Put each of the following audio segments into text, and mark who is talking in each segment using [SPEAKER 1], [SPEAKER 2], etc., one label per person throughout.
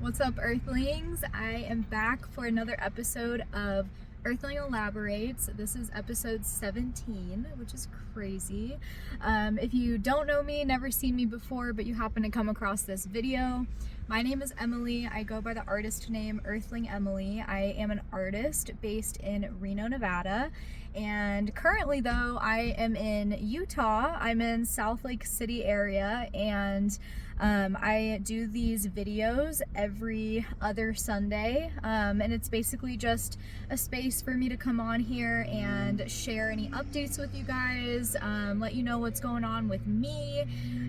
[SPEAKER 1] What's up, Earthlings? I am back for another episode of Earthling Elaborates. This is episode 17, which is crazy. If you don't know me, never seen me before, but you happen to come across this video, my name is Emily. I go by the artist name Earthling Emily. I am an artist based in Reno, Nevada. And currently though, I am in Utah. I'm in South Lake City area, and I do these videos every other Sunday, and it's basically just a space for me to come on here and share any updates with you guys, let you know what's going on with me,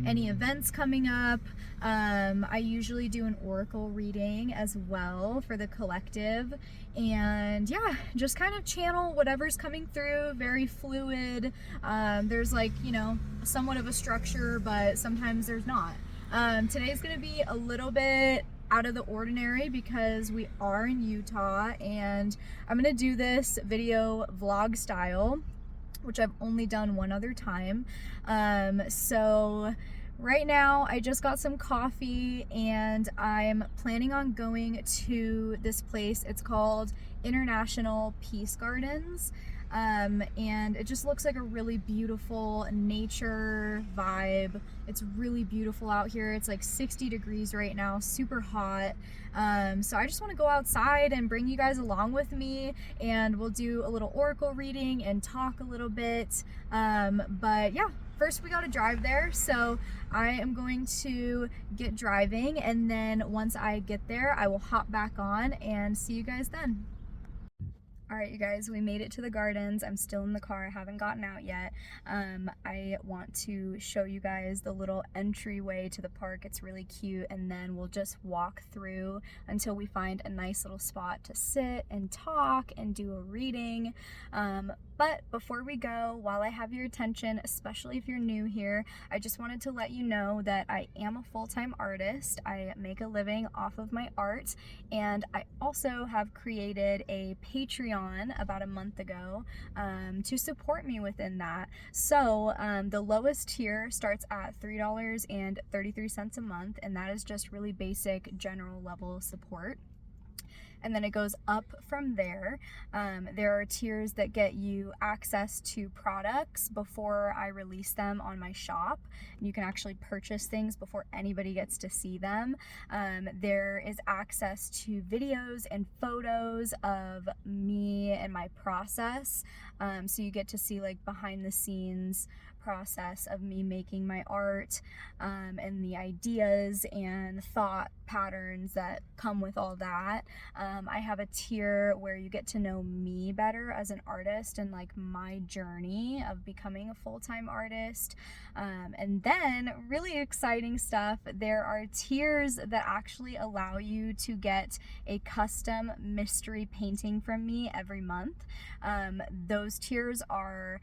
[SPEAKER 1] any events coming up. I usually do an oracle reading as well for the collective, and yeah, just kind of channel whatever's coming through. Very fluid. There's like, you know, somewhat of a structure, but sometimes there's not. Today's gonna be a little bit out of the ordinary because we are in Utah, and I'm gonna do this video vlog style, which I've only done one other time. So right now I just got some coffee and I'm planning on going to this place. It's called International Peace Gardens. And it just looks like a really beautiful nature vibe. It's really beautiful out here. It's like 60 degrees right now, super hot. So I just want to go outside and bring you guys along with me, and we'll do a little oracle reading and talk a little bit. But yeah, first we got to drive there. So I am going to get driving, and then once I get there, I will hop back on and see you guys then. Alright, you guys, we made it to the gardens. I'm still in the car. I haven't gotten out yet. I want to show you guys the little entryway to the park. It's really cute, and then we'll just walk through until we find a nice little spot to sit and talk and do a reading. But before we go, while I have your attention, especially if you're new here, I just wanted to let you know that I am a full-time artist. I make a living off of my art, and I also have created a Patreon about a month ago to support me within that. So the lowest tier starts at $3.33 a month, and that is just really basic general level support. And then it goes up from there. There are tiers that get you access to products before I release them on my shop. You can actually purchase things before anybody gets to see them. There is access to videos and photos of me and my process. So you get to see like behind the scenes process of me making my art, and the ideas and thought patterns that come with all that. I have a tier where you get to know me better as an artist and like my journey of becoming a full-time artist. And then really exciting stuff, there are tiers that actually allow you to get a custom mystery painting from me every month. Those tiers are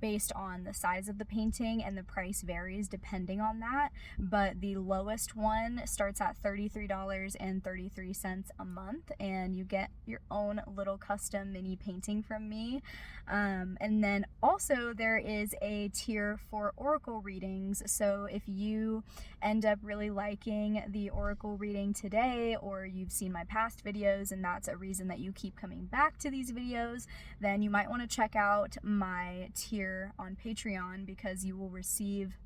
[SPEAKER 1] based on the size of the painting, and the price varies depending on that, but the lowest one starts at $33.33 a month, and you get your own little custom mini painting from me. And then also there is a tier for oracle readings. So if you end up really liking the oracle reading today, or you've seen my past videos and that's a reason that you keep coming back to these videos, then you might want to check out my tier on Patreon, because you will receive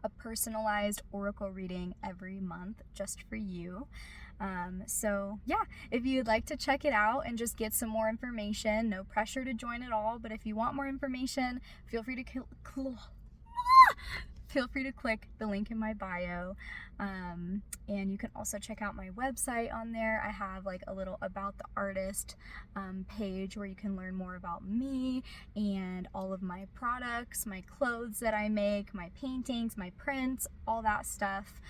[SPEAKER 1] a personalized oracle reading every month just for you. So yeah, if you'd like to check it out and just get some more information, no pressure to join at all, but if you want more information, feel free to click the link in my bio, and you can also check out my website on there. I have like a little about the artist page where you can learn more about me and all of my products, my clothes that I make, my paintings, my prints, all that stuff.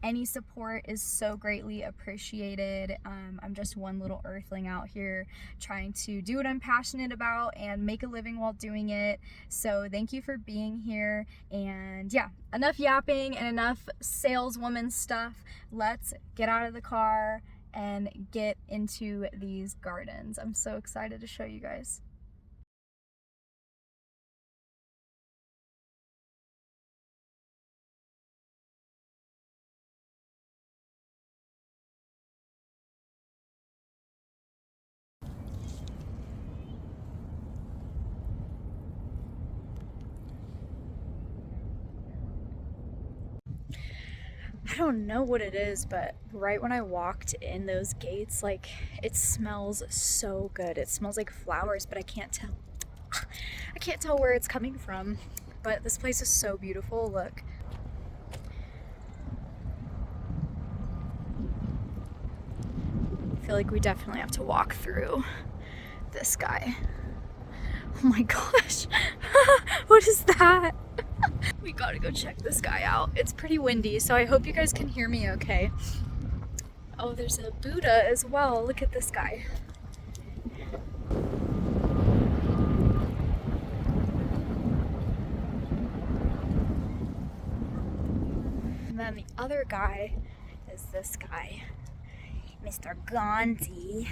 [SPEAKER 1] Any support is so greatly appreciated. I'm just one little earthling out here trying to do what I'm passionate about and make a living while doing it. So thank you for being here. And yeah, enough yapping and enough saleswoman stuff. Let's get out of the car and get into these gardens. I'm so excited to show you guys. I don't know what it is, but right when I walked in those gates, like, it smells so good. It smells like flowers, but I can't tell. I can't tell where it's coming from. But this place is so beautiful. Look. I feel like we definitely have to walk through this guy. Oh my gosh. What is that? We gotta go check this guy out. It's pretty windy, so I hope you guys can hear me okay. Oh, there's a Buddha as well. Look at this guy. And then the other guy is this guy, Mr. Gandhi.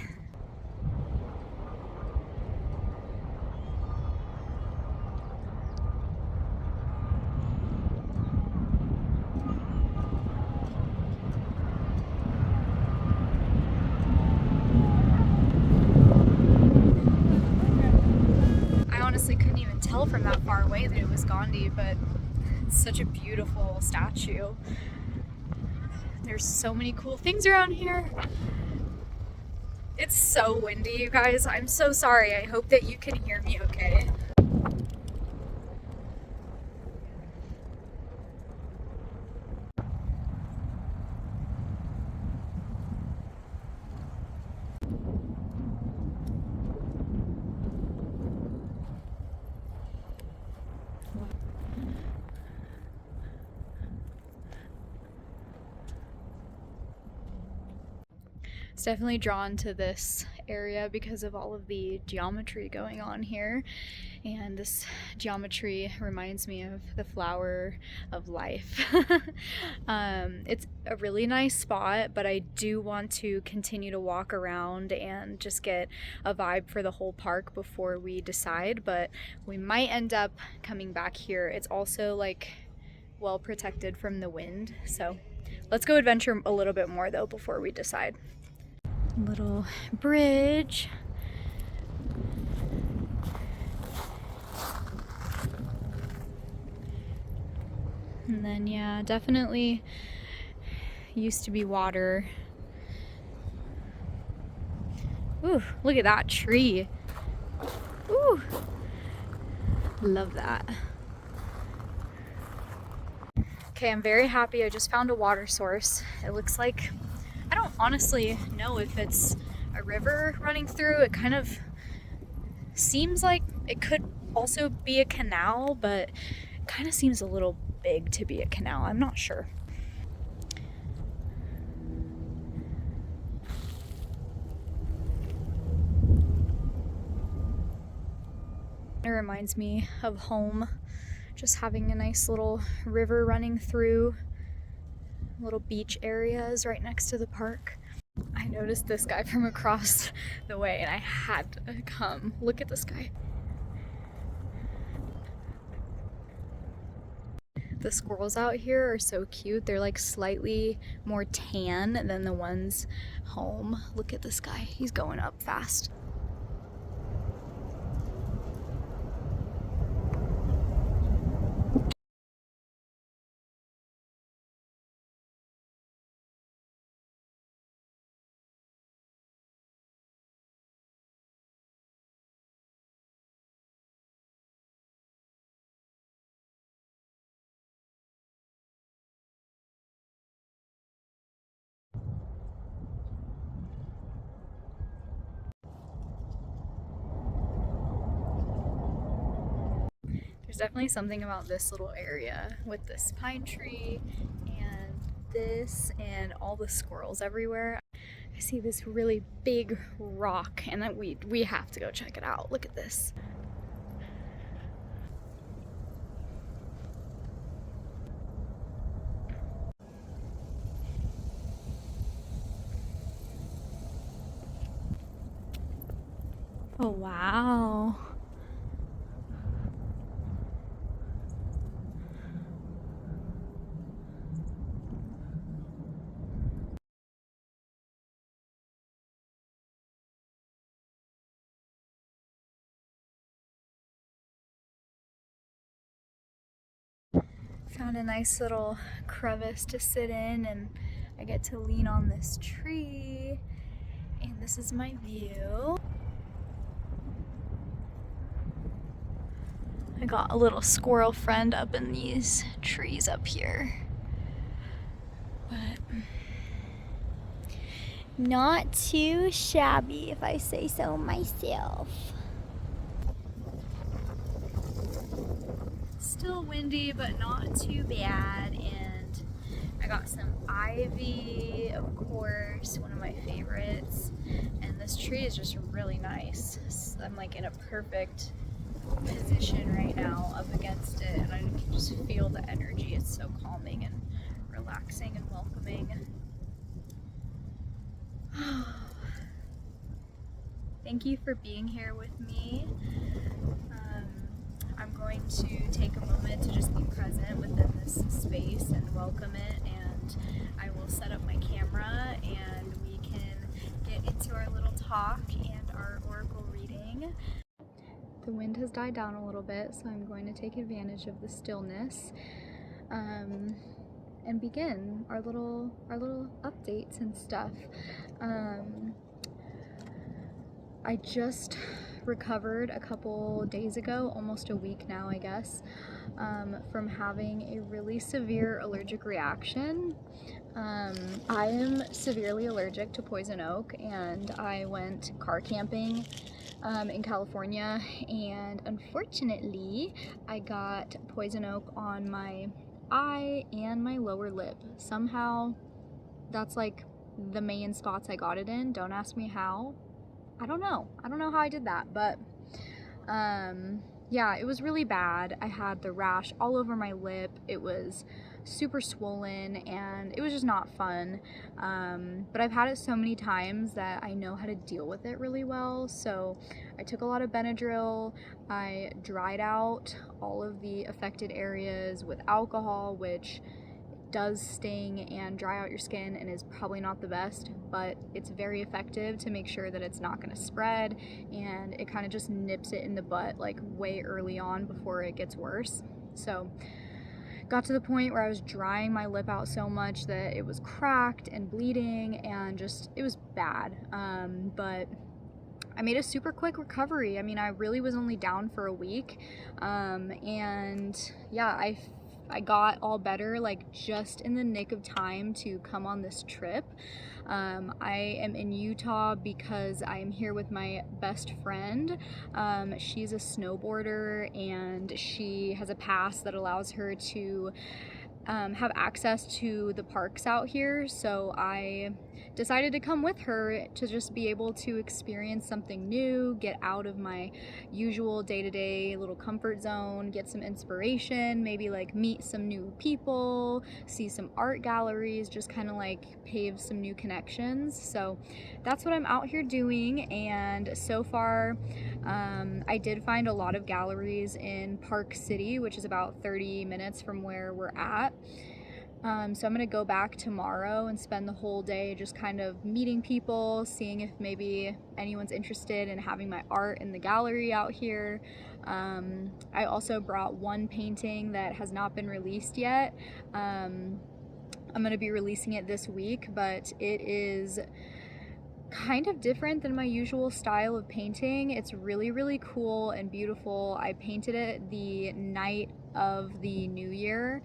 [SPEAKER 1] I honestly couldn't even tell from that far away that it was Gandhi, but it's such a beautiful statue. There's so many cool things around here. It's so windy, you guys. I'm so sorry. I hope that you can hear me okay. It's definitely drawn to this area because of all of the geometry going on here, and this geometry reminds me of the flower of life. It's a really nice spot, but I do want to continue to walk around and just get a vibe for the whole park before we decide, but we might end up coming back here. It's also like well protected from the wind, so let's go adventure a little bit more though before we decide. Little bridge. And then, yeah, definitely used to be water. Ooh, look at that tree. Ooh, love that. Okay, I'm very happy. I just found a water source. It looks like, I don't honestly know if it's a river running through. It kind of seems like it could also be a canal, but it kind of seems a little big to be a canal. I'm not sure. It reminds me of home, just having a nice little river running through, little beach areas right next to the park. I noticed this guy from across the way and I had to come. Look at this guy. The squirrels out here are so cute. They're like slightly more tan than the ones home. Look at this guy. He's going up fast. There's definitely something about this little area with this pine tree and this and all the squirrels everywhere. I see this really big rock and then we have to go check it out. Look at this. Oh, wow. Found a nice little crevice to sit in, and I get to lean on this tree, and this is my view. I got a little squirrel friend up in these trees up here, but not too shabby if I say so myself. Still windy, but not too bad, and I got some ivy, of course, one of my favorites, and this tree is just really nice. I'm like in a perfect position right now up against it, and I can just feel the energy. It's so calming and relaxing and welcoming. Thank you for being here with me. I'm going to take a moment to just be present within this space and welcome it, and I will set up my camera and we can get into our little talk and our oracle reading. The wind has died down a little bit, so I'm going to take advantage of the stillness and begin our little updates and stuff. I just recovered a couple days ago, almost a week now I guess, from having a really severe allergic reaction. I am severely allergic to poison oak, and I went car camping in California, and unfortunately I got poison oak on my eye and my lower lip. Somehow that's like the main spots I got it in. Don't ask me how. I don't know how I did that, but yeah, it was really bad. I had the rash all over my lip. It was super swollen and it was just not fun. But I've had it so many times that I know how to deal with it really well. So I took a lot of Benadryl. I dried out all of the affected areas with alcohol, which does sting and dry out your skin and is probably not the best, but it's very effective to make sure that it's not going to spread, and it kind of just nips it in the butt like way early on before it gets worse. So got to the point where I was drying my lip out so much that it was cracked and bleeding, and just it was bad. But I made a super quick recovery. I mean, I really was only down for a week, and yeah, I got all better like just in the nick of time to come on this trip. I am in Utah because I am here with my best friend. She's a snowboarder, and she has a pass that allows her to have access to the parks out here, so I decided to come with her to just be able to experience something new, get out of my usual day-to-day little comfort zone, get some inspiration, maybe like meet some new people, see some art galleries, just kind of like pave some new connections. So that's what I'm out here doing, and so far I did find a lot of galleries in Park City, which is about 30 minutes from where we're at. So I'm gonna go back tomorrow and spend the whole day just kind of meeting people, seeing if maybe anyone's interested in having my art in the gallery out here. I also brought one painting that has not been released yet. I'm gonna be releasing it this week, but it is kind of different than my usual style of painting. It's really, really cool and beautiful. I painted it the night of the New Year.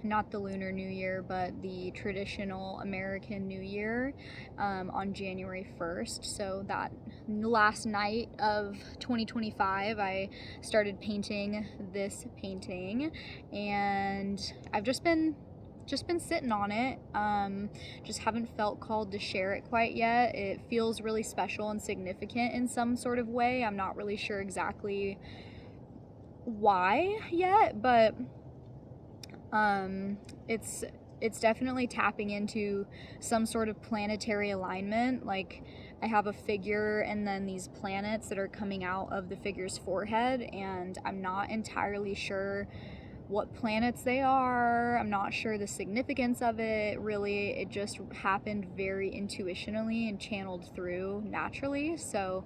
[SPEAKER 1] Not the Lunar New Year, but the traditional American New Year, on January 1st. So that last night of 2025, I started painting this painting, and I've just been sitting on it. Just haven't felt called to share it quite yet. It feels really special and significant in some sort of way. I'm not really sure exactly why yet, but it's definitely tapping into some sort of planetary alignment. Like, I have a figure and then these planets that are coming out of the figure's forehead, and I'm not entirely sure what planets they are. I'm not sure the significance of it, really. It just happened very intuitionally and channeled through naturally. So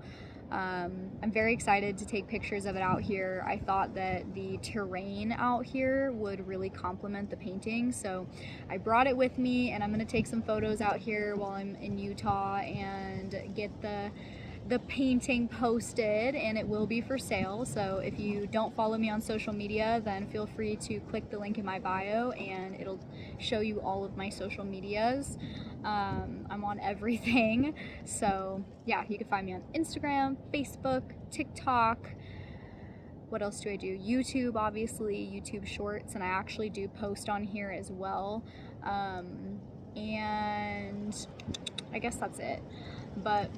[SPEAKER 1] I'm very excited to take pictures of it out here. I thought that the terrain out here would really complement the painting, so I brought it with me, and I'm gonna take some photos out here while I'm in Utah and get the painting posted, and it will be for sale. So if you don't follow me on social media, then feel free to click the link in my bio and it'll show you all of my social medias. I'm on everything, so yeah, you can find me on Instagram, Facebook, TikTok. What else do I do? YouTube, obviously, YouTube Shorts, and I actually do post on here as well. And I guess that's it. But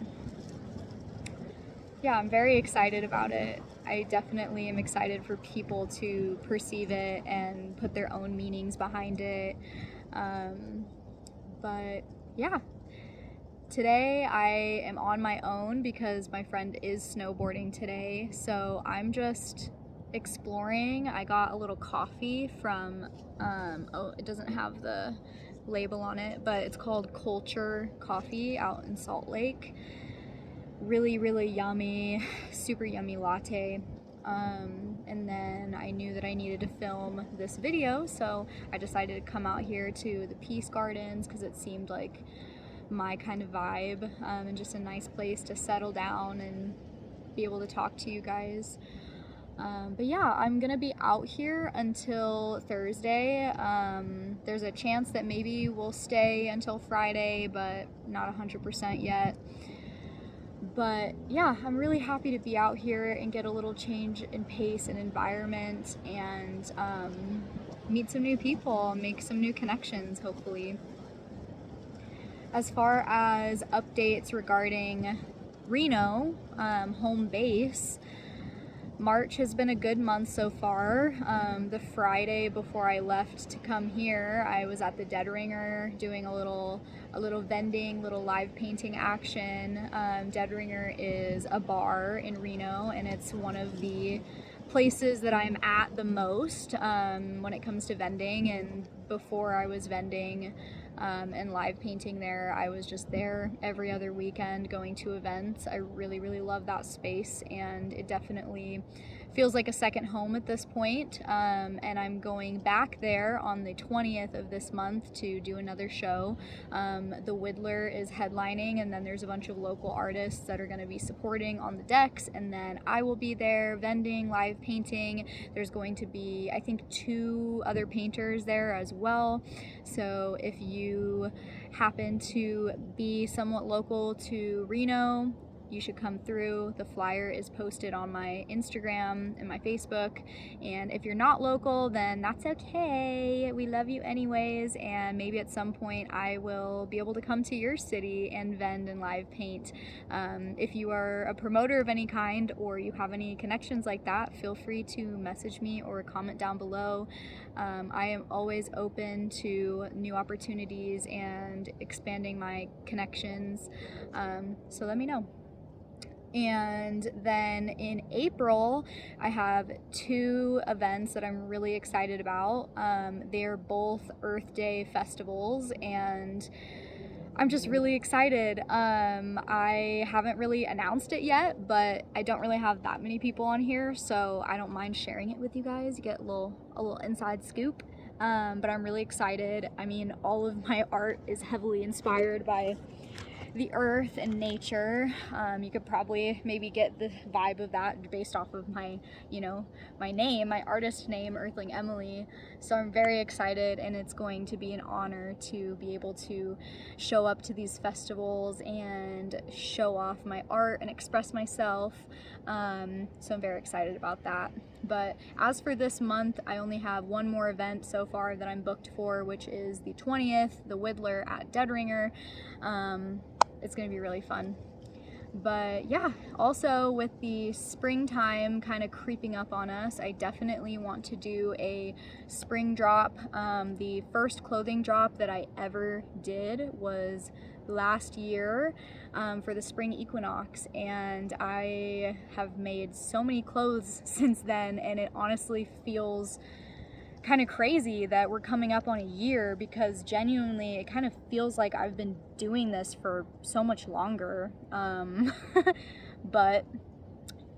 [SPEAKER 1] yeah, I'm very excited about it. I definitely am excited for people to perceive it and put their own meanings behind it. But yeah, today I am on my own because my friend is snowboarding today, so I'm just exploring. I got a little coffee from, oh, it doesn't have the label on it, but it's called Culture Coffee out in Salt Lake. Really, really yummy, super yummy latte. And then I knew that I needed to film this video, so I decided to come out here to the Peace Gardens because it seemed like my kind of vibe, and just a nice place to settle down and be able to talk to you guys. But yeah, I'm gonna be out here until Thursday. There's a chance that maybe we'll stay until Friday, but not 100% yet. But yeah, I'm really happy to be out here and get a little change in pace and environment, and meet some new people, make some new connections, hopefully. As far as updates regarding Reno, home base, March has been a good month so far. The Friday before I left to come here, I was at the Dead Ringer doing a little vending, little live painting action. Dead Ringer is a bar in Reno, and it's one of the places that I'm at the most when it comes to vending. And before I was vending and live painting there, I was just there every other weekend going to events. I really, really love that space, and it definitely feels like a second home at this point. And I'm going back there on the 20th of this month to do another show. The Whittler is headlining, and then there's a bunch of local artists that are going to be supporting on the decks, and then I will be there vending, live painting. There's going to be, I think, 2 other painters there as well. So if you happen to be somewhat local to Reno, you should come through. The flyer is posted on my Instagram and my Facebook, and if you're not local, then that's okay. We love you anyways, and maybe at some point I will be able to come to your city and vend and live paint. If you are a promoter of any kind, or you have any connections like that, feel free to message me or comment down below. I am always open to new opportunities and expanding my connections, so let me know. And then in April, I have 2 events that I'm really excited about. They're both Earth Day festivals, and I'm just really excited. I haven't really announced it yet, but I don't really have that many people on here, so I don't mind sharing it with you guys. You get a little inside scoop. But I'm really excited. I mean, all of my art is heavily inspired by the earth and nature. You could probably maybe get the vibe of that based off of my, my name, my artist name, Earthling Emily. So I'm very excited, and it's going to be an honor to be able to show up to these festivals and show off my art and express myself. So I'm very excited about that. But as for this month, I only have 1 more event so far that I'm booked for, which is the 20th, the Whittler at Dead Ringer. It's gonna be really fun. But yeah, also with the springtime kind of creeping up on us, I definitely want to do a spring drop. The first clothing drop that I ever did was last year for the spring equinox, and I have made so many clothes since then, and it honestly feels kind of crazy that we're coming up on a year, because genuinely it kind of feels like I've been doing this for so much longer. but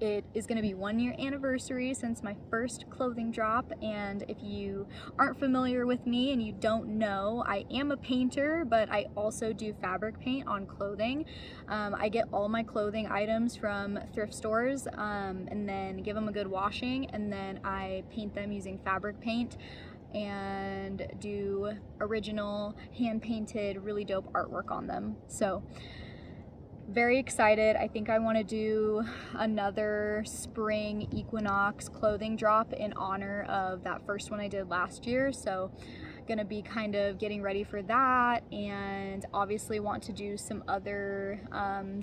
[SPEAKER 1] it is going to be 1 year anniversary since my first clothing drop, and if you aren't familiar with me and you don't know, I am a painter, but I also do fabric paint on clothing. I get all my clothing items from thrift stores and then give them a good washing, and then I paint them using fabric paint and do original hand-painted really dope artwork on them. So very excited. I think I want to do another spring equinox clothing drop in honor of that first one I did last year. So gonna be kind of getting ready for that, and obviously want to do some other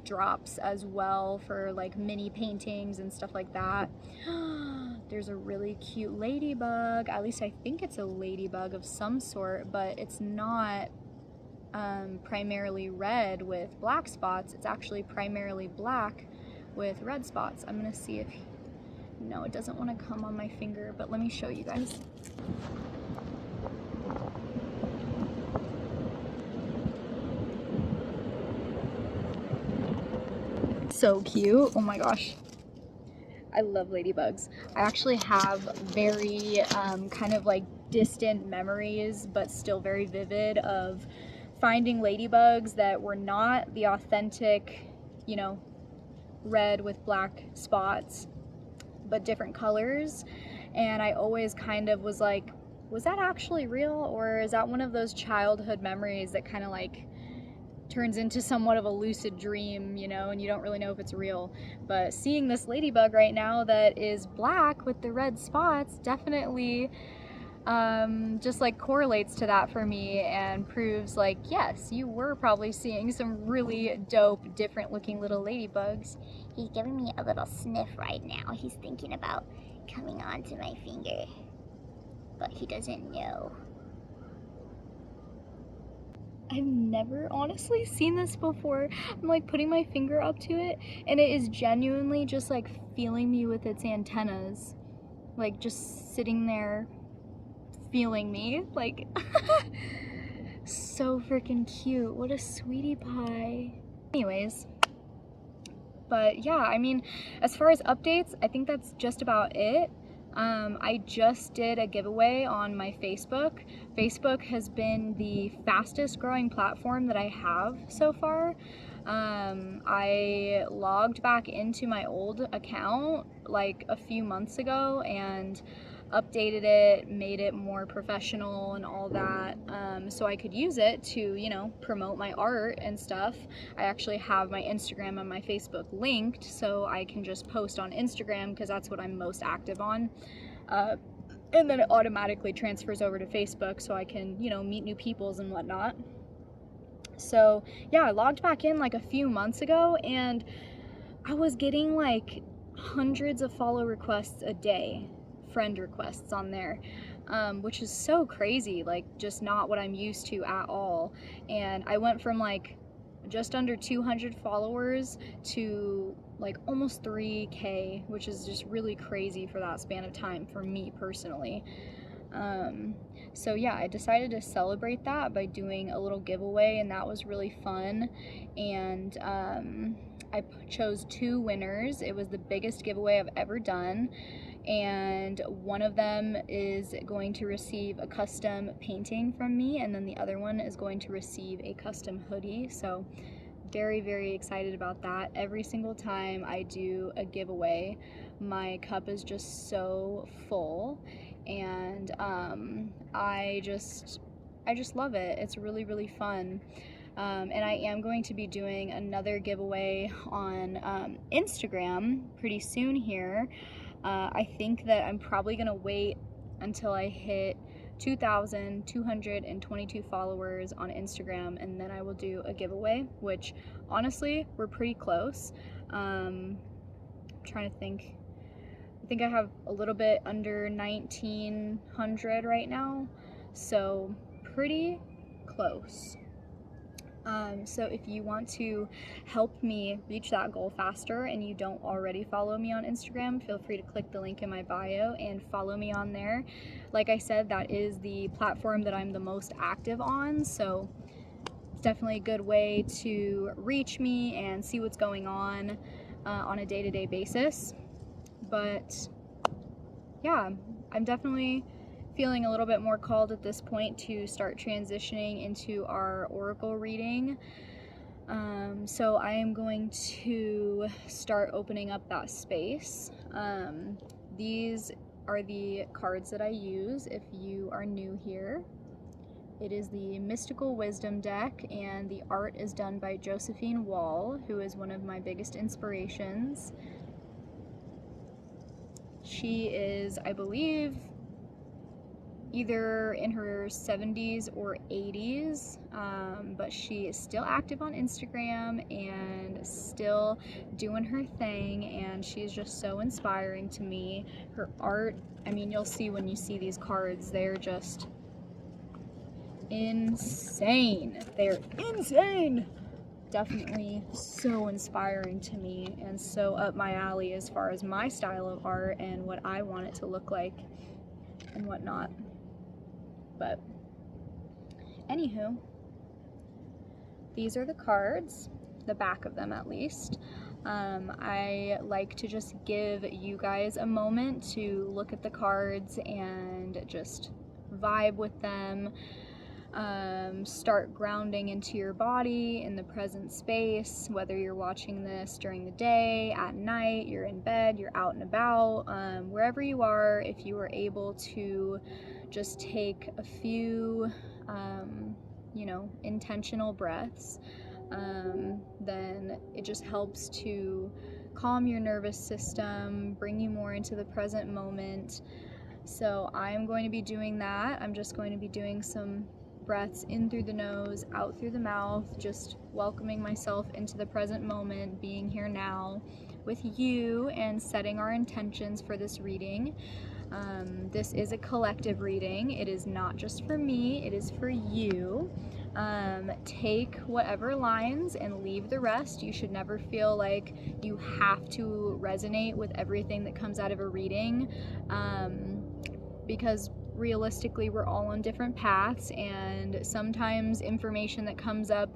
[SPEAKER 1] drops as well for like mini paintings and stuff like that. There's a really cute ladybug. At least I think it's a ladybug of some sort, but it's not primarily red with black spots. It's actually primarily black with red spots. I'm gonna see if, no, it doesn't want to come on my finger, but let me show you guys. So cute. Oh my gosh. I love ladybugs. I actually have very kind of like distant memories, but still very vivid, of finding ladybugs that were not the authentic, you know, red with black spots, but different colors. And I always kind of was like, was that actually real, or is that one of those childhood memories that kind of like turns into somewhat of a lucid dream, you know, and you don't really know if it's real? But seeing this ladybug right now that is black with the red spots definitely just like correlates to that for me, and proves like, yes, you were probably seeing some really dope, different looking little ladybugs.
[SPEAKER 2] He's giving me a little sniff right now. He's thinking about coming onto my finger, but he doesn't know.
[SPEAKER 1] I've never honestly seen this before. I'm like putting my finger up to it, and it is genuinely just like feeling me with its antennas, like just sitting there feeling me, like so freaking cute. What a sweetie pie. Anyways, but yeah, I mean, as far as updates, I think that's just about it. I just did a giveaway on my Facebook. Facebook has been the fastest growing platform that I have so far. I logged back into my old account like a few months ago and updated it, made it more professional and all that, so I could use it to, you know, promote my art and stuff. I actually have my Instagram and my Facebook linked, so I can just post on Instagram because that's what I'm most active on, and then it automatically transfers over to Facebook so I can, you know, meet new peoples and whatnot. So yeah, I logged back in like a few months ago, and I was getting like hundreds of follow requests a day, friend requests on there, which is so crazy, like just not what I'm used to at all. And I went from like just under 200 followers to like almost 3K, which is just really crazy for that span of time for me personally. So yeah, I decided to celebrate that by doing a little giveaway, and that was really fun. And I chose 2 winners. It was the biggest giveaway I've ever done, and one of them is going to receive a custom painting from me, and then the other one is going to receive a custom hoodie. So very, very excited about that. Every single time I do a giveaway, my cup is just so full, and I just love it. It's really, really fun. And I am going to be doing another giveaway on Instagram pretty soon here. I think that I'm probably gonna wait until I hit 2,222 followers on Instagram, and then I will do a giveaway, which honestly, we're pretty close. I'm trying to think. I think I have a little bit under 1,900 right now, so pretty close. So if you want to help me reach that goal faster and you don't already follow me on Instagram, feel free to click the link in my bio and follow me on there. Like I said, that is the platform that I'm the most active on, so it's definitely a good way to reach me and see what's going on. on a day-to-day basis. But yeah, I'm definitely feeling a little bit more called at this point to start transitioning into our oracle reading. So I am going to start opening up that space. These are the cards that I use if you are new here. It is the Mystical Wisdom deck, and the art is done by Josephine Wall, who is one of my biggest inspirations. She is, I believe, either in her 70s or 80s, but she is still active on Instagram and still doing her thing, and she's just so inspiring to me. Her art, I mean, you'll see when you see these cards, they're just insane. They're insane! Definitely so inspiring to me and so up my alley as far as my style of art and what I want it to look like and whatnot. But anywho, these are the cards, the back of them at least. I like to just give you guys a moment to look at the cards and just vibe with them. Start grounding into your body in the present space, whether you're watching this during the day, at night, you're in bed, you're out and about, wherever you are. If you are able to just take a few intentional breaths, then it just helps to calm your nervous system, bring you more into the present moment. So I'm going to be doing that. I'm just going to be doing some breaths in through the nose, out through the mouth, just welcoming myself into the present moment, being here now with you, and setting our intentions for this reading. This is a collective reading. It is not just for me, it is for you. Take whatever lines and leave the rest. You should never feel like you have to resonate with everything that comes out of a reading, because realistically we're all on different paths, and sometimes information that comes up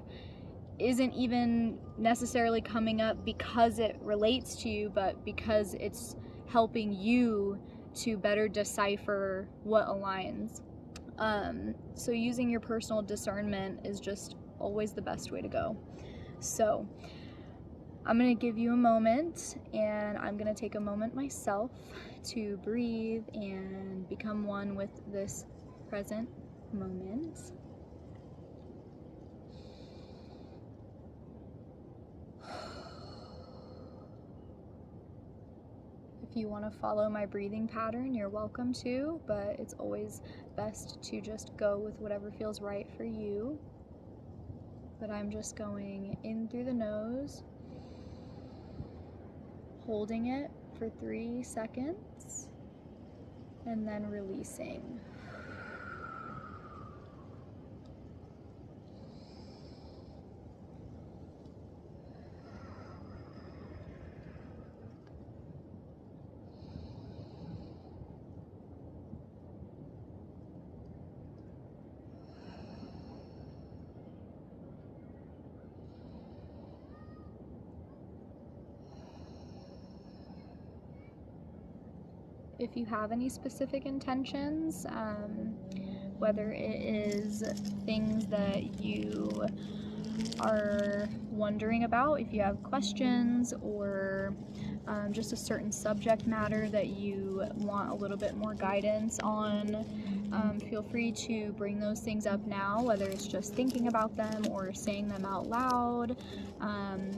[SPEAKER 1] isn't even necessarily coming up because it relates to you, but because it's helping you to better decipher what aligns. So using your personal discernment is just always the best way to go. So I'm going to give you a moment, and I'm going to take a moment myself to breathe and become one with this present moment. If you want to follow my breathing pattern, you're welcome to, but it's always best to just go with whatever feels right for you. But I'm just going in through the nose, holding it for 3 seconds, and then releasing. If you have any specific intentions, whether it is things that you are wondering about, if you have questions, or just a certain subject matter that you want a little bit more guidance on, feel free to bring those things up now, whether it's just thinking about them or saying them out loud.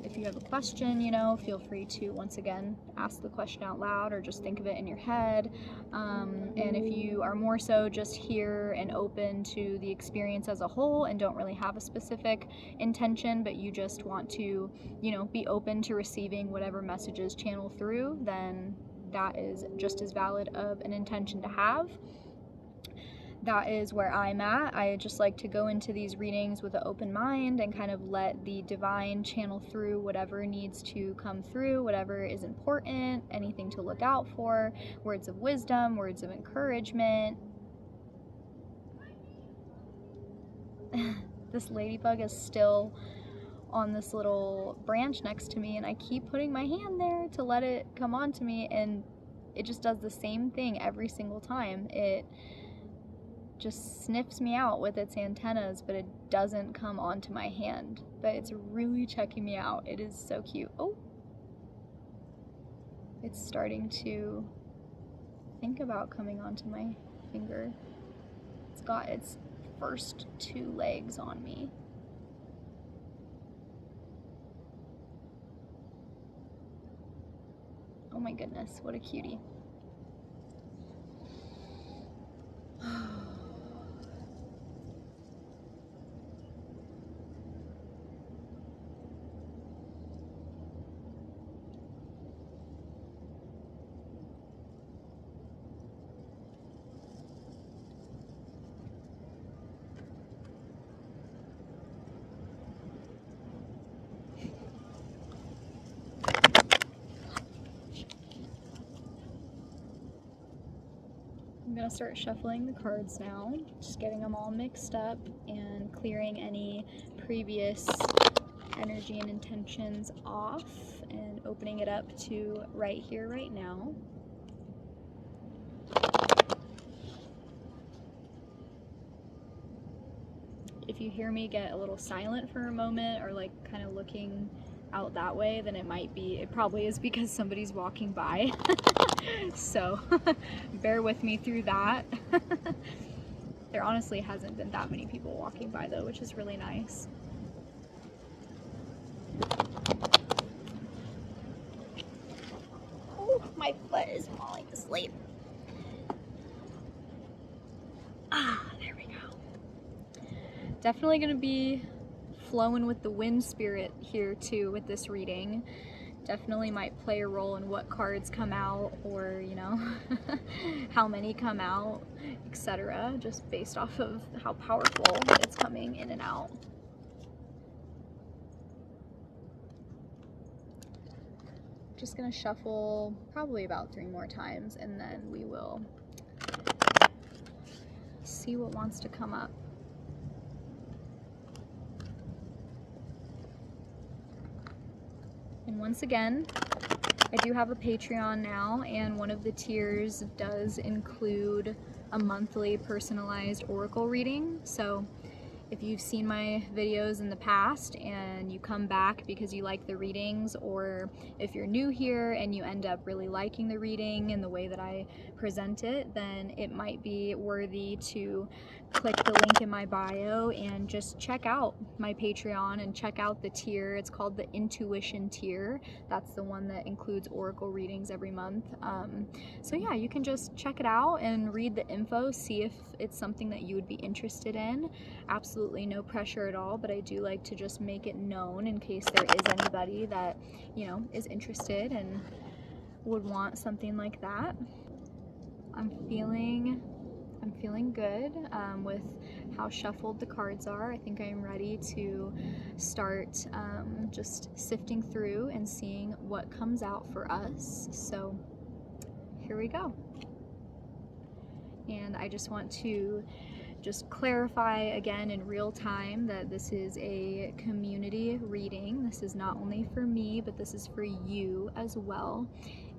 [SPEAKER 1] If you have a question, feel free to, once again, ask the question out loud or just think of it in your head. And if you are more so just here and open to the experience as a whole and don't really have a specific intention, but you just want to, be open to receiving whatever messages channel through, then that is just as valid of an intention to have. That is where I'm at. I just like to go into these readings with an open mind and kind of let the divine channel through whatever needs to come through, whatever is important, anything to look out for, words of wisdom, words of encouragement. This ladybug is still on this little branch next to me, and I keep putting my hand there to let it come onto me, and it just does the same thing every single time. It just sniffs me out with its antennas, but it doesn't come onto my hand. But it's really checking me out. It is so cute. Oh, it's starting to think about coming onto my finger. It's got its first 2 legs on me. Oh my goodness, what a cutie. I'm gonna start shuffling the cards now, just getting them all mixed up and clearing any previous energy and intentions off and opening it up to right here, right now. If you hear me get a little silent for a moment or like kind of looking out that way, then it probably is because somebody's walking by. So bear with me through that. There honestly hasn't been that many people walking by though, which is really nice.
[SPEAKER 2] Oh, my foot is falling asleep.
[SPEAKER 1] Ah, there we go. Definitely gonna be flowing with the wind spirit here too with this reading. Definitely might play a role in what cards come out, or you know, how many come out, etc. Just based off of how powerful it's coming in and out. Just gonna shuffle probably about 3 more times, and then we will see what wants to come up. And once again, I do have a Patreon now, and one of the tiers does include a monthly personalized oracle reading. So if you've seen my videos in the past and you come back because you like the readings, or if you're new here and you end up really liking the reading and the way that I present it, then it might be worthy to click the link in my bio and just check out my Patreon and check out the tier. It's called the Intuition tier. That's the one that includes oracle readings every month. So yeah, you can just check it out and read the info, see if it's something that you would be interested in. Absolutely no pressure at all, but I do like to just make it known in case there is anybody that, you know, is interested and would want something like that. I'm feeling good with how shuffled the cards are. I think I am ready to start just sifting through and seeing what comes out for us. So here we go. And I just want to clarify again in real time that this is a community reading. This is not only for me, but this is for you as well.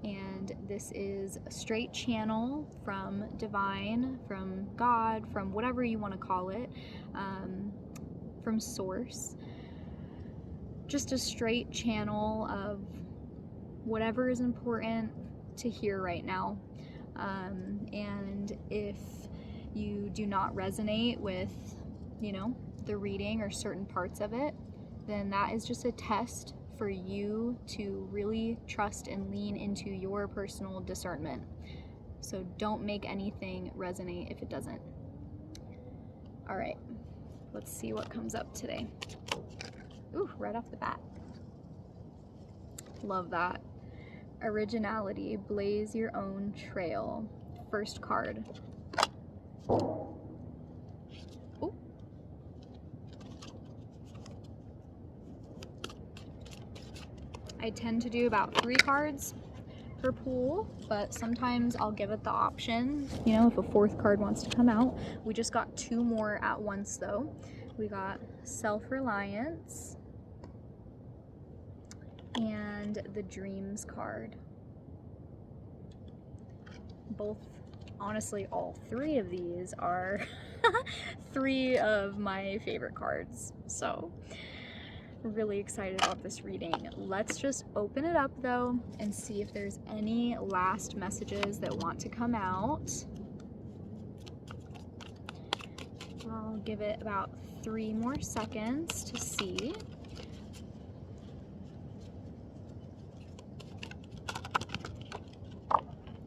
[SPEAKER 1] And this is a straight channel from divine, from God, from whatever you want to call it, from source. Just a straight channel of whatever is important to hear right now. And if you do not resonate with, you know, the reading or certain parts of it, then that is just a test for you to really trust and lean into your personal discernment. So don't make anything resonate if it doesn't. All right, let's see what comes up today. Ooh, right off the bat. Love that. Originality, blaze your own trail. First card. Ooh. I tend to do about 3 cards per pool, but sometimes I'll give it the option, you know, if a 4th card wants to come out. We just got 2 more at once though. We got self-reliance and the Dreams card. Both, honestly, all three of these are three of my favorite cards. So, really excited about this reading. Let's just open it up though and see if there's any last messages that want to come out. I'll give it about 3 more seconds to see.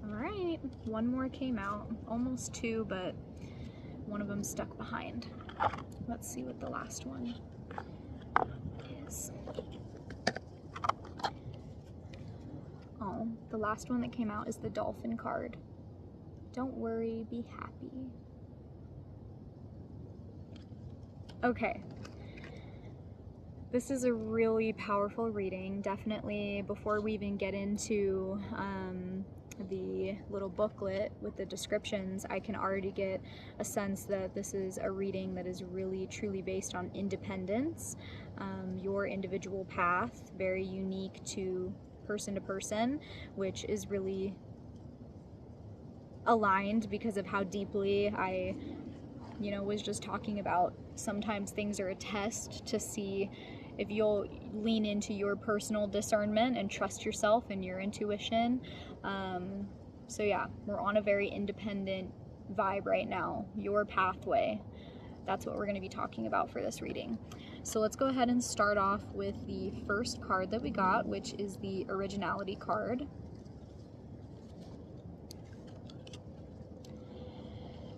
[SPEAKER 1] Alright, one more came out. Almost 2, but one of them stuck behind. Let's see what the last one is. Oh, the last one that came out is the Dolphin card. Don't worry, be happy. Okay. This is a really powerful reading. Definitely, before we even get into the little booklet with the descriptions, I can already get a sense that this is a reading that is really truly based on independence, your individual path, very unique to person, which is really aligned because of how deeply I was just talking about. Sometimes things are a test to see if you'll lean into your personal discernment and trust yourself and your intuition. So yeah, we're on a very independent vibe right now. Your pathway. That's what we're going to be talking about for this reading. So let's go ahead and start off with the first card that we got, which is the Originality card.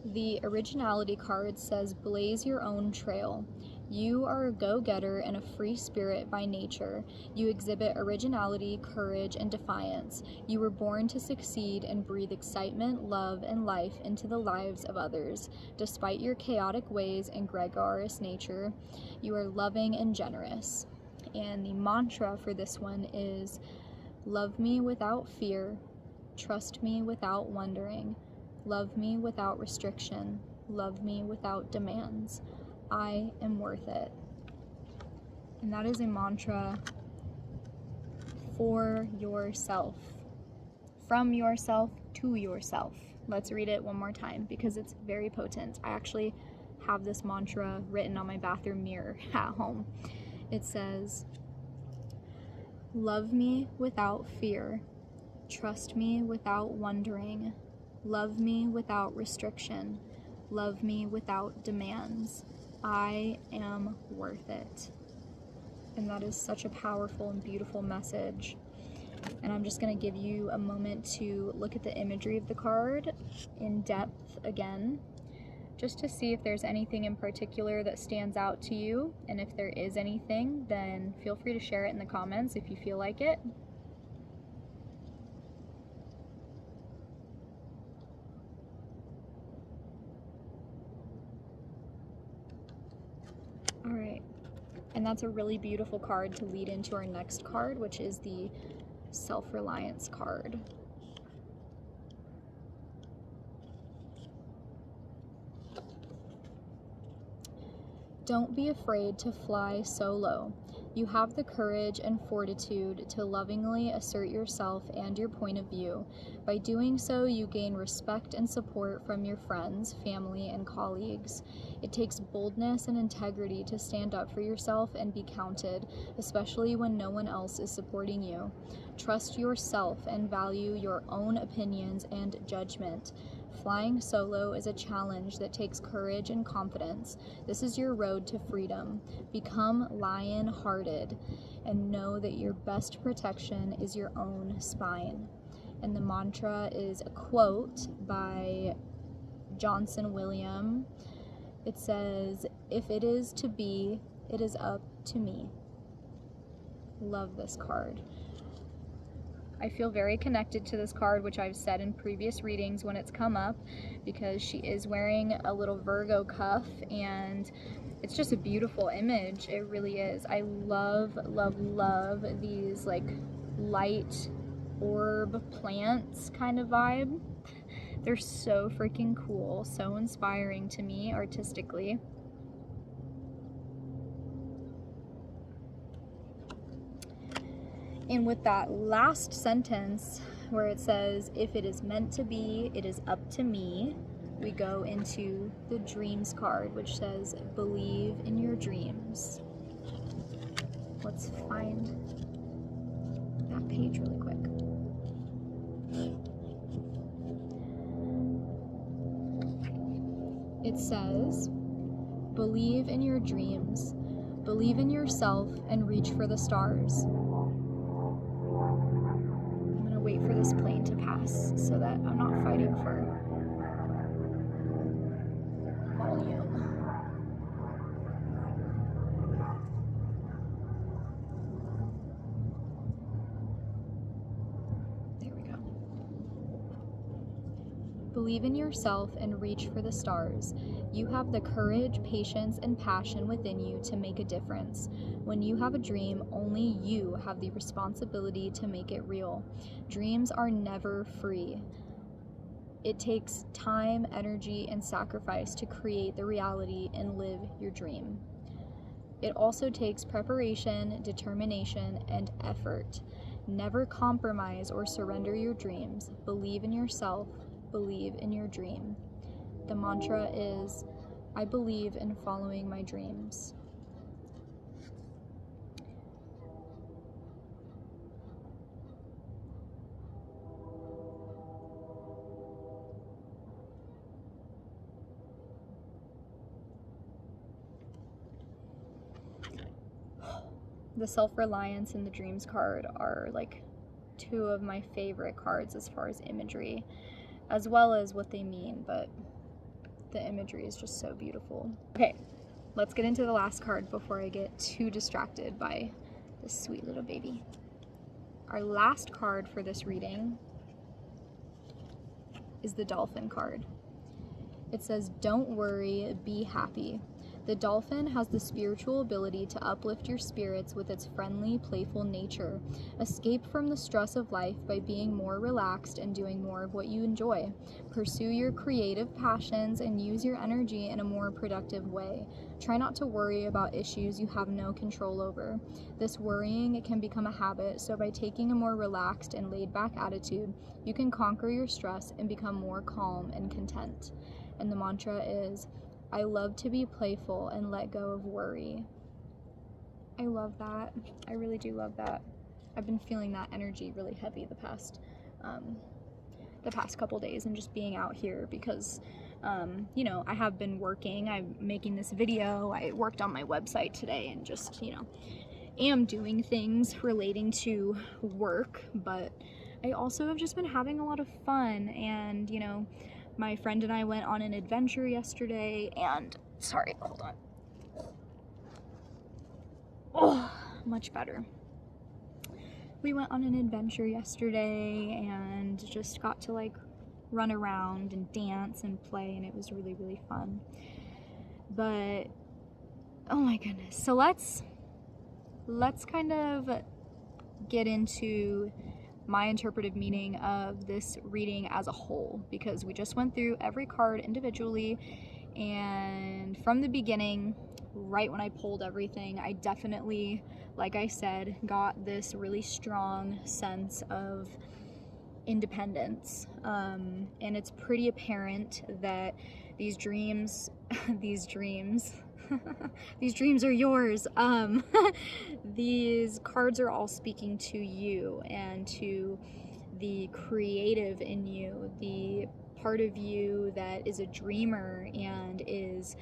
[SPEAKER 1] The Originality card says, blaze your own trail. You are a go-getter and a free spirit by nature. You exhibit originality, courage, and defiance. You were born to succeed and breathe excitement, love, and life into the lives of others. Despite your chaotic ways and gregarious nature, you are loving and generous. And the mantra for this one is, love me without fear, trust me without wondering, love me without restriction, love me without demands. I am worth it. And that is a mantra for yourself, from yourself to yourself. Let's read it one more time because it's very potent. I actually have this mantra written on my bathroom mirror at home. It says, love me without fear, trust me without wondering, love me without restriction, love me without demands. I am worth it. And that is such a powerful and beautiful message. And I'm just going to give you a moment to look at the imagery of the card in depth again, just to see if there's anything in particular that stands out to you. And if there is anything, then feel free to share it in the comments if you feel like it. All right. And that's a really beautiful card to lead into our next card, which is the Self-Reliance card. Don't be afraid to fly solo. You have the courage and fortitude to lovingly assert yourself and your point of view. By doing so, you gain respect and support from your friends, family, and colleagues. It takes boldness and integrity to stand up for yourself and be counted, especially when no one else is supporting you. Trust yourself and value your own opinions and judgment. Flying solo is a challenge that takes courage and confidence. This is your road to freedom. Become lion-hearted and know that your best protection is your own spine. And the mantra is a quote by Johnson William. It says, if it is to be, it is up to me. Love this card. I feel very connected to this card, which I've said in previous readings when it's come up, because she is wearing a little Virgo cuff, and it's just a beautiful image. It really is. I love, love, love these like light orb plants kind of vibe. They're so freaking cool, so inspiring to me artistically. And with that last sentence where it says, if it is meant to be, it is up to me, we go into the dreams card, which says, believe in your dreams. Let's find that page really quick. It says, believe in your dreams, believe in yourself, and reach for the stars. I'm gonna wait for this plane to pass so that I'm not fighting for volume. There we go. Believe in yourself and reach for the stars. You have the courage, patience, and passion within you to make a difference. When you have a dream, only you have the responsibility to make it real. Dreams are never free. It takes time, energy, and sacrifice to create the reality and live your dream. It also takes preparation, determination, and effort. Never compromise or surrender your dreams. Believe in yourself. Believe in your dream. The mantra is, I believe in following my dreams. The self-reliance and the dreams card are like two of my favorite cards as far as imagery, as well as what they mean, but the imagery is just so beautiful. Okay, let's get into the last card before I get too distracted by this sweet little baby. Our last card for this reading is the dolphin card. It says, don't worry, be happy. The dolphin has the spiritual ability to uplift your spirits with its friendly, playful nature. Escape from the stress of life by being more relaxed and doing more of what you enjoy. Pursue your creative passions and use your energy in a more productive way. Try not to worry about issues you have no control over. This worrying can become a habit, so by taking a more relaxed and laid-back attitude, you can conquer your stress and become more calm and content. And the mantra is, I love to be playful and let go of worry. I love that. I really do love that. I've been feeling that energy really heavy the past couple days and just being out here because, you know, I have been working. I'm making this video. I worked on my website today and just, you know, am doing things relating to work, but I also have just been having a lot of fun. And, you know, my friend and I went on an adventure yesterday and, sorry, hold on. Oh, much better. We went on an adventure yesterday and just got to like run around and dance and play, and it was really, really fun. But, oh my goodness. So let's kind of get into my interpretive meaning of this reading as a whole, because we just went through every card individually, and from the beginning, right when I pulled everything, I definitely, like I said, got this really strong sense of independence, and it's pretty apparent that these dreams these dreams are yours. These cards are all speaking to you and to the creative in you, the part of you that is a dreamer and is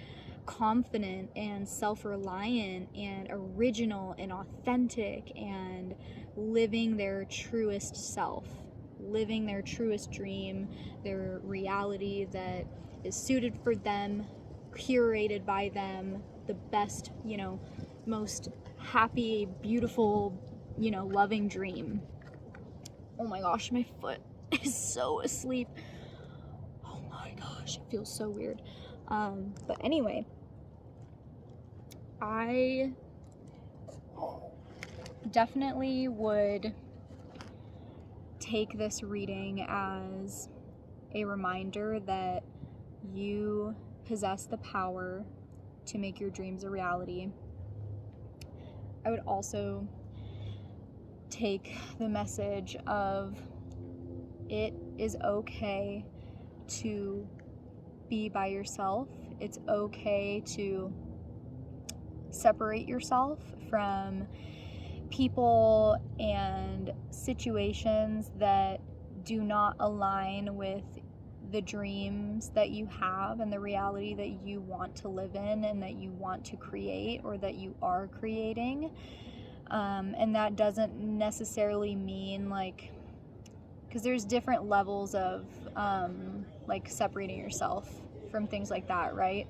[SPEAKER 1] confident and self-reliant and original and authentic and living their truest self, living their truest dream, their reality that is suited for them, curated by them, the best, you know, most happy, beautiful, you know, loving dream. Oh my gosh, my foot is so asleep. Oh my gosh, it feels so weird. But anyway, I definitely would take this reading as a reminder that you possess the power to make your dreams a reality. I would also take the message of it is okay to be by yourself. It's okay to separate yourself from people and situations that do not align with the dreams that you have and the reality that you want to live in and that you want to create or that you are creating. And that doesn't necessarily mean like, because there's different levels of like separating yourself from things like that, right?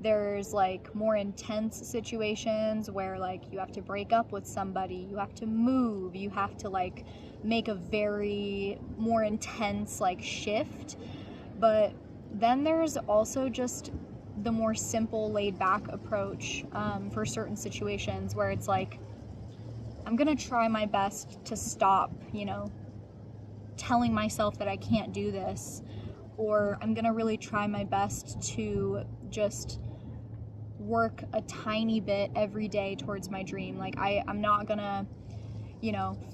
[SPEAKER 1] There's like more intense situations where like you have to break up with somebody, you have to move, you have to like make a very more intense like shift. But then there's also just the more simple, laid back approach for certain situations where it's like, I'm gonna try my best to stop, telling myself that I can't do this, or I'm gonna really try my best to just work a tiny bit every day towards my dream. Like I'm not gonna,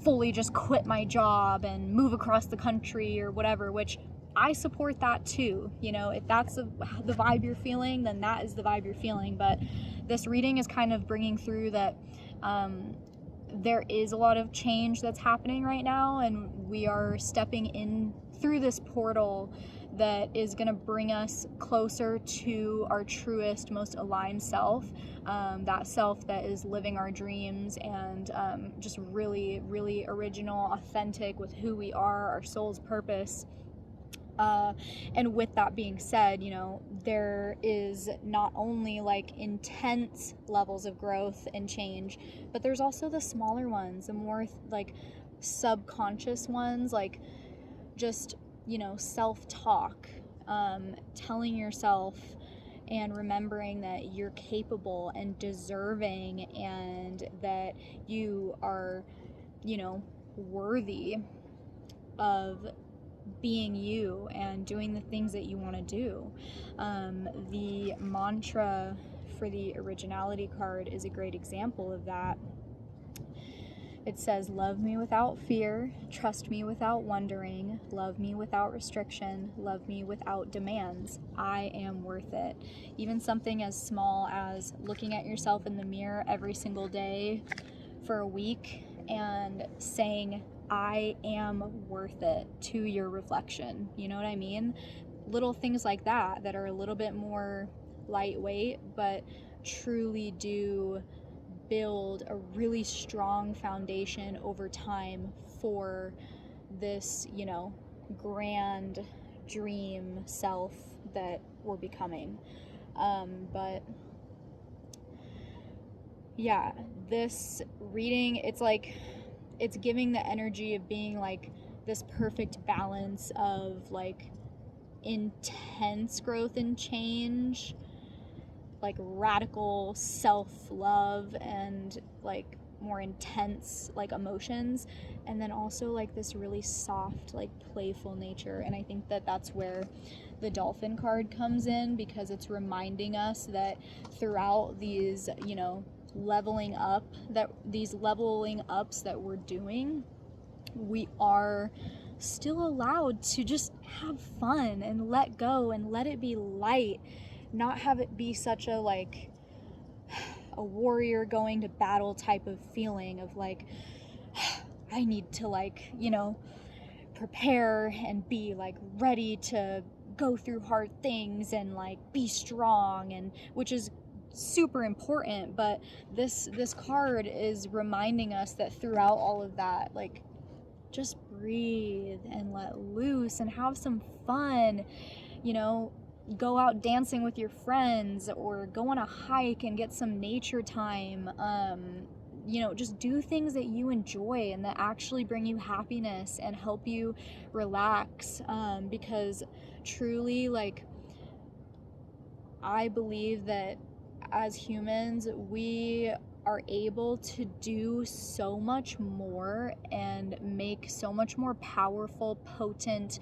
[SPEAKER 1] fully just quit my job and move across the country or whatever, which I support that too. If that's the vibe you're feeling, then that is the vibe you're feeling. But this reading is kind of bringing through that there is a lot of change that's happening right now, and we are stepping in through this portal that is going to bring us closer to our truest, most aligned self, that self that is living our dreams and just really, really original, authentic with who we are, our soul's purpose. And with that being said, there is not only like intense levels of growth and change, but there's also the smaller ones, the more like subconscious ones, like just, self-talk, telling yourself and remembering that you're capable and deserving and that you are, worthy of being you and doing the things that you want to do. The mantra for the originality card is a great example of that. It says, love me without fear, trust me without wondering, love me without restriction, love me without demands. I am worth it. Even something as small as looking at yourself in the mirror every single day for a week and saying, I am worth it to your reflection. You know what I mean? Little things like that are a little bit more lightweight, but truly do build a really strong foundation over time for this, grand dream self that we're becoming. But yeah, this reading, it's giving the energy of being like this perfect balance of like intense growth and change, like radical self-love and like more intense like emotions, and then also like this really soft like playful nature. And I think that that's where the dolphin card comes in, because it's reminding us that throughout these leveling ups that we're doing, we are still allowed to just have fun and let go and let it be light, not have it be such a like a warrior going to battle type of feeling of like I need to like prepare and be like ready to go through hard things and like be strong, and which is super important. But this card is reminding us that throughout all of that, like, just breathe and let loose and have some fun. Go out dancing with your friends or go on a hike and get some nature time. Just do things that you enjoy and that actually bring you happiness and help you relax, because truly, like, I believe that as humans, we are able to do so much more and make so much more powerful, potent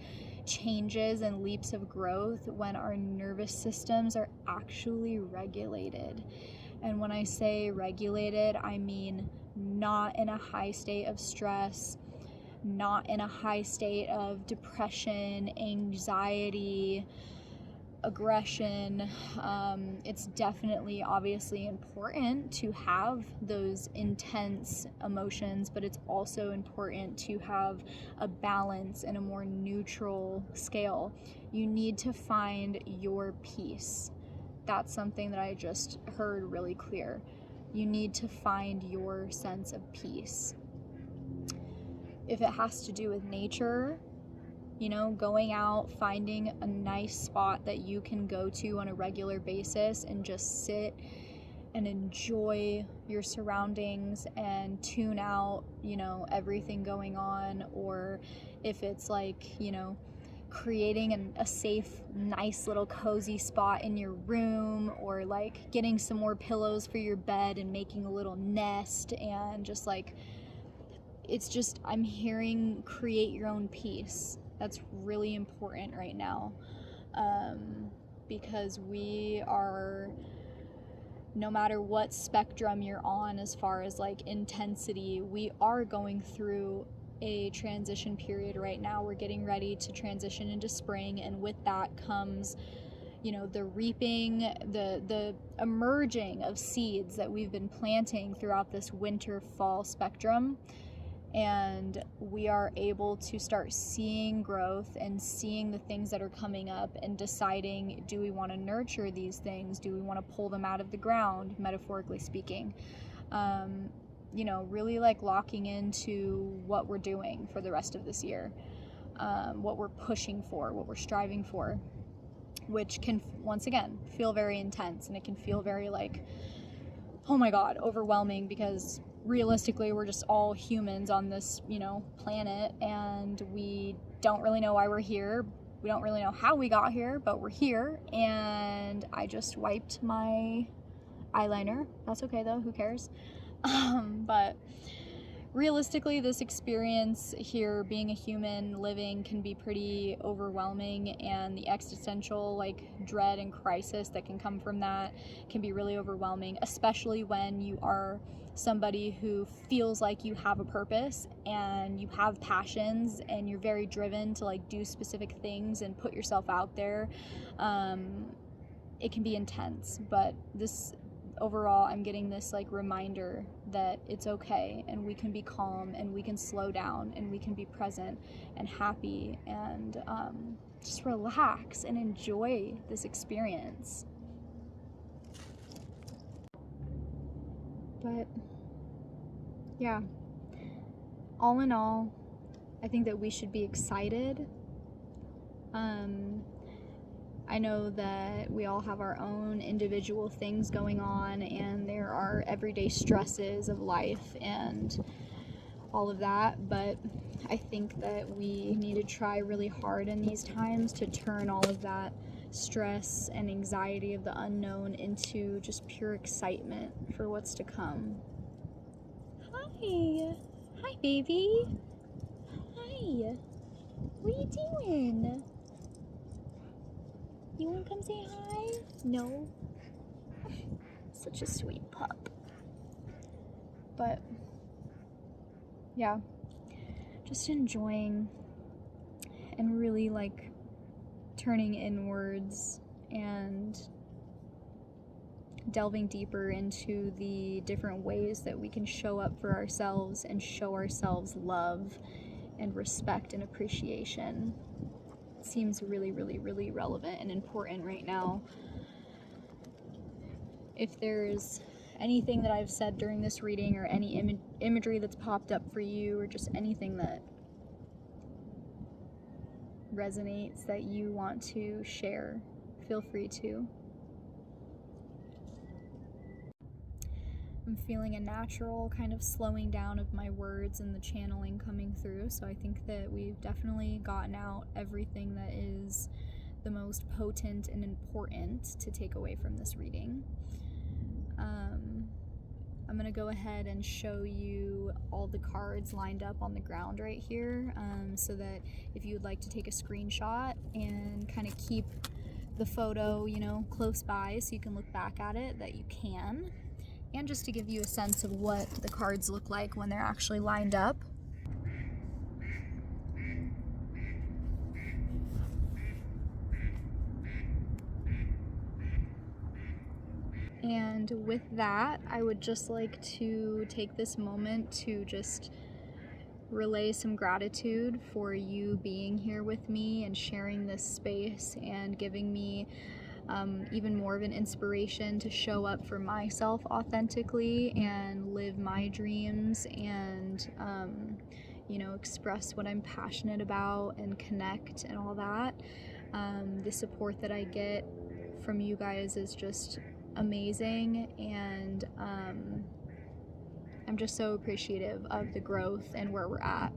[SPEAKER 1] changes and leaps of growth when our nervous systems are actually regulated. And when I say regulated, I mean not in a high state of stress, not in a high state of depression, anxiety, aggression. It's definitely obviously important to have those intense emotions, but it's also important to have a balance and a more neutral scale. You need to find your peace. That's something that I just heard really clear. You need to find your sense of peace. If it has to do with nature, going out, finding a nice spot that you can go to on a regular basis and just sit and enjoy your surroundings and tune out, everything going on. Or if it's like, creating a safe, nice little cozy spot in your room, or like getting some more pillows for your bed and making a little nest, and just like, I'm hearing create your own peace. That's really important right now, because we are, no matter what spectrum you're on as far as like intensity, we are going through a transition period right now. We're getting ready to transition into spring, and with that comes, the reaping, the emerging of seeds that we've been planting throughout this winter fall spectrum. And we are able to start seeing growth and seeing the things that are coming up and deciding, do we want to nurture these things? Do we want to pull them out of the ground, metaphorically speaking? Really like locking into what we're doing for the rest of this year, what we're pushing for, what we're striving for, which can, once again, feel very intense, and it can feel very like, oh my God, overwhelming, because realistically we're just all humans on this, planet, and we don't really know why we're here. We don't really know how we got here, but we're here. And I just wiped my eyeliner. That's okay though, who cares? But realistically, this experience here, being a human living, can be pretty overwhelming, and the existential like dread and crisis that can come from that can be really overwhelming, especially when you are somebody who feels like you have a purpose and you have passions and you're very driven to like do specific things and put yourself out there. It can be intense, but this overall, I'm getting this like reminder that it's okay, and we can be calm, and we can slow down, and we can be present and happy, and just relax and enjoy this experience. But yeah, all in all, I think that we should be excited. I know that we all have our own individual things going on, and there are everyday stresses of life and all of that, but I think that we need to try really hard in these times to turn all of that stress and anxiety of the unknown into just pure excitement for what's to come. Hi! Hi, baby! Hi! What are you doing? You wanna come say hi? No? Such a sweet pup. But yeah, just enjoying and really like turning inwards and delving deeper into the different ways that we can show up for ourselves and show ourselves love and respect and appreciation. It seems really, really, really relevant and important right now. If there's anything that I've said during this reading, or any imagery that's popped up for you, or just anything that resonates that you want to share, feel free to. I'm feeling a natural kind of slowing down of my words and the channeling coming through, so I think that we've definitely gotten out everything that is the most potent and important to take away from this reading. I'm going to go ahead and show you all the cards lined up on the ground right here, so that if you would like to take a screenshot and kind of keep the photo, close by so you can look back at it, that you can. and just to give you a sense of what the cards look like when they're actually lined up. And with that, I would just like to take this moment to just relay some gratitude for you being here with me and sharing this space and giving me even more of an inspiration to show up for myself authentically and live my dreams and express what I'm passionate about and connect and all that. The support that I get from you guys is just amazing, and I'm just so appreciative of the growth and where we're at.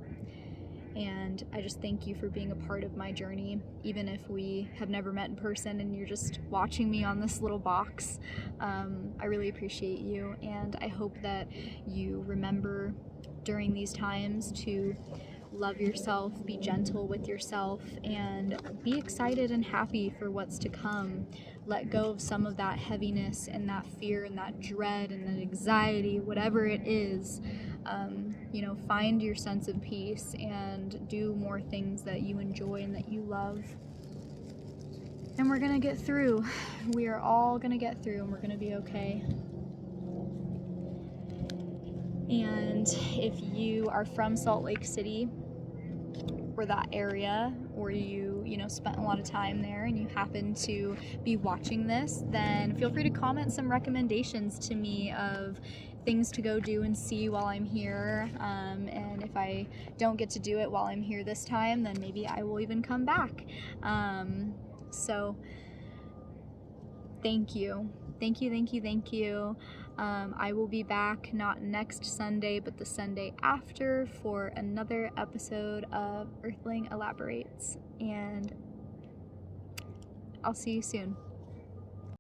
[SPEAKER 1] And I just thank you for being a part of my journey, even if we have never met in person and you're just watching me on this little box. I really appreciate you, and I hope that you remember during these times to love yourself, be gentle with yourself, and be excited and happy for what's to come. Let go of some of that heaviness and that fear and that dread and that anxiety, whatever it is. Find your sense of peace and do more things that you enjoy and that you love. And we're gonna get through. We are all gonna get through, and we're gonna be okay. And if you are from Salt Lake City or that area, or you spent a lot of time there and you happen to be watching this, then feel free to comment some recommendations to me of things to go do and see while I'm here. And if I don't get to do it while I'm here this time, then maybe I will even come back. So thank you. Thank you. I will be back not next Sunday, but the Sunday after for another episode of Earthling Elaborates. And I'll see you soon.